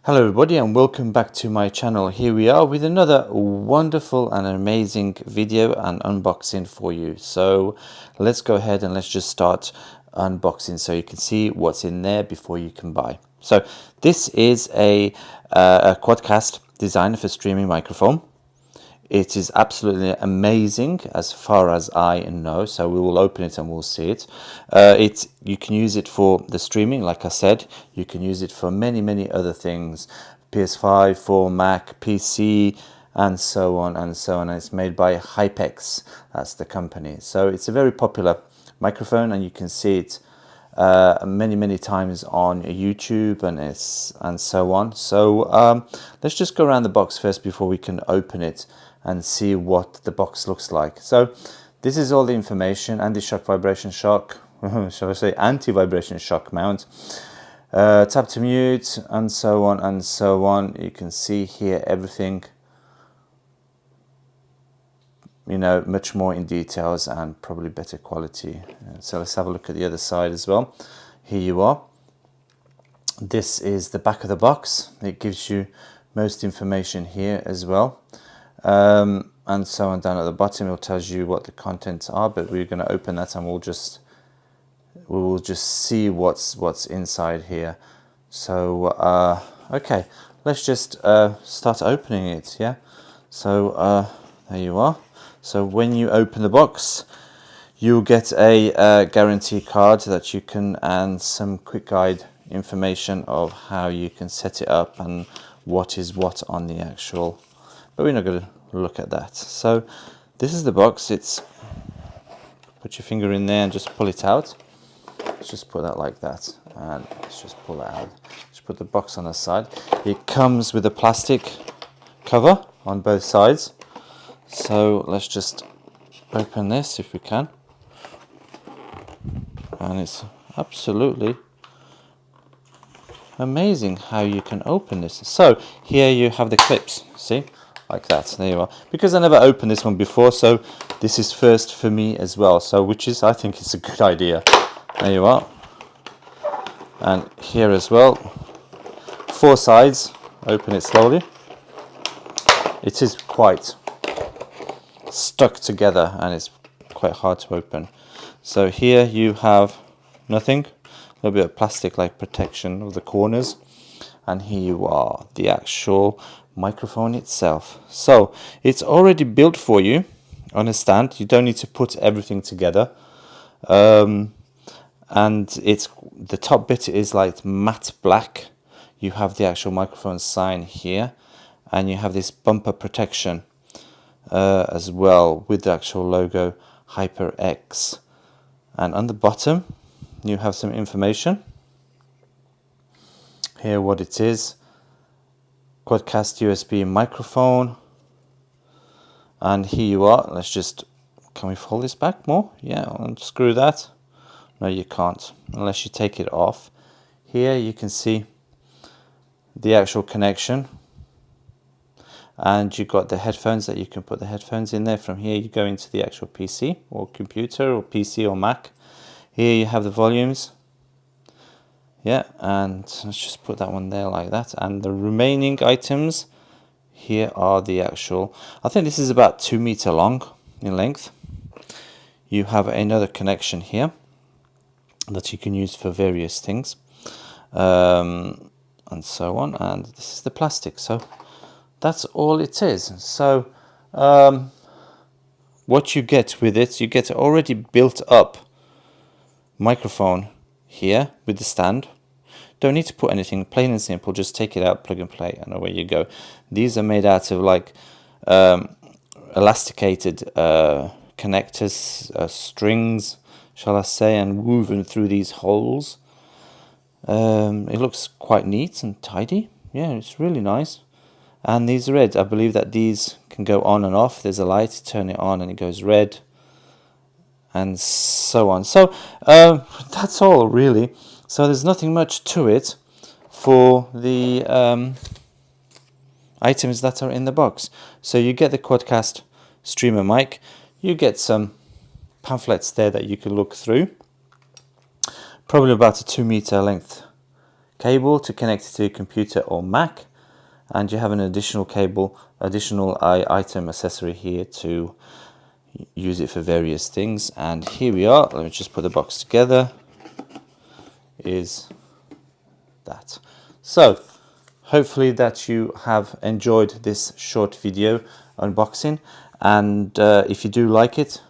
Hello everybody and welcome back to my channel. Here we are with another wonderful and amazing video and unboxing for you. So let's go ahead and let's just start unboxing so you can see what's in there before you can buy. So this is a quadcast designed for streaming microphone. It is absolutely amazing as far as I know, so we will open it and we'll see it. You can use it for the streaming, like I said. You can use it for many other things, PS5, for Mac, PC, and so on and so on. And it's made by HyperX, that's the company. So it's a very popular microphone, and you can see it many times on YouTube and so on. So let's just go around the box first before we can open it and see what the box looks like. So this is all the information: anti-shock vibration shock, shall I say anti-vibration shock mount, tap to mute, and so on and so on. You can see here everything, you know, much more in details and probably better quality. So let's have a look at the other side as well. Here you are. This is the back of the box. It gives you most information here as well. And so on. Down at the bottom it tells you what the contents are, but we're going to open that and we will just see what's inside here. So okay, let's just start opening it. Yeah, so there you are. So when you open the box, you'll get a guarantee card that you can, and some quick guide information of how you can set it up and what is what on the actual, but we're not going to look at that. So this is the box. It's, put your finger in there and just pull it out. Let's just put that like that, and let's just pull that out. Just put the box on the side. It comes with a plastic cover on both sides. So let's just open this if we can. And it's absolutely amazing how you can open this. So here you have the clips, see, like that. There you are. Because I never opened this one before, so this is first for me as well. So which is, I think it's a good idea. There you are. And here as well, 4 sides. Open it slowly. It is quite stuck together and it's quite hard to open. So here you have nothing, a little bit of plastic like protection of the corners, and here you are, the actual microphone itself. So it's already built for you on a stand. You don't need to put everything together, and it's, the top bit is like matte black. You have the actual microphone sign here, and you have this bumper protection as well with the actual logo HyperX. And on the bottom you have some information here, what it is: quadcast USB microphone. And here you are. Let's just, can we fold this back more? Yeah, unscrew that. No, you can't unless you take it off. Here you can see the actual connection, and you've got the headphones that you can put the headphones in there. From here you go into the actual PC or computer, or PC or Mac. Here you have the volumes. Yeah, and let's just put that one there like that. And the remaining items here are the actual, I think this is about 2 meters long in length. You have another connection here that you can use for various things, and so on. And this is the plastic. So that's all it is. So what you get with it, you get already built up microphone here with the stand. Don't need to put anything, plain and simple. Just take it out, plug and play, and away you go. These are made out of like elasticated connectors, strings, shall I say, and woven through these holes. It looks quite neat and tidy. Yeah, it's really nice. And these are red. I believe that these can go on and off. There's a light, turn it on and it goes red, and so on. So that's all really. So there's nothing much to it for the items that are in the box. So you get the quadcast streamer mic, you get some pamphlets there that you can look through, probably about a 2 meter length cable to connect it to your computer or Mac, and you have an additional cable, additional item accessory here to use it for various things. And here we are. Let me just put the box together. Is that. So hopefully that you have enjoyed this short video unboxing, and if you do like it,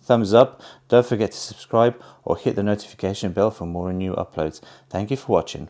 thumbs up. Don't forget to subscribe or hit the notification bell for more new uploads. Thank you for watching.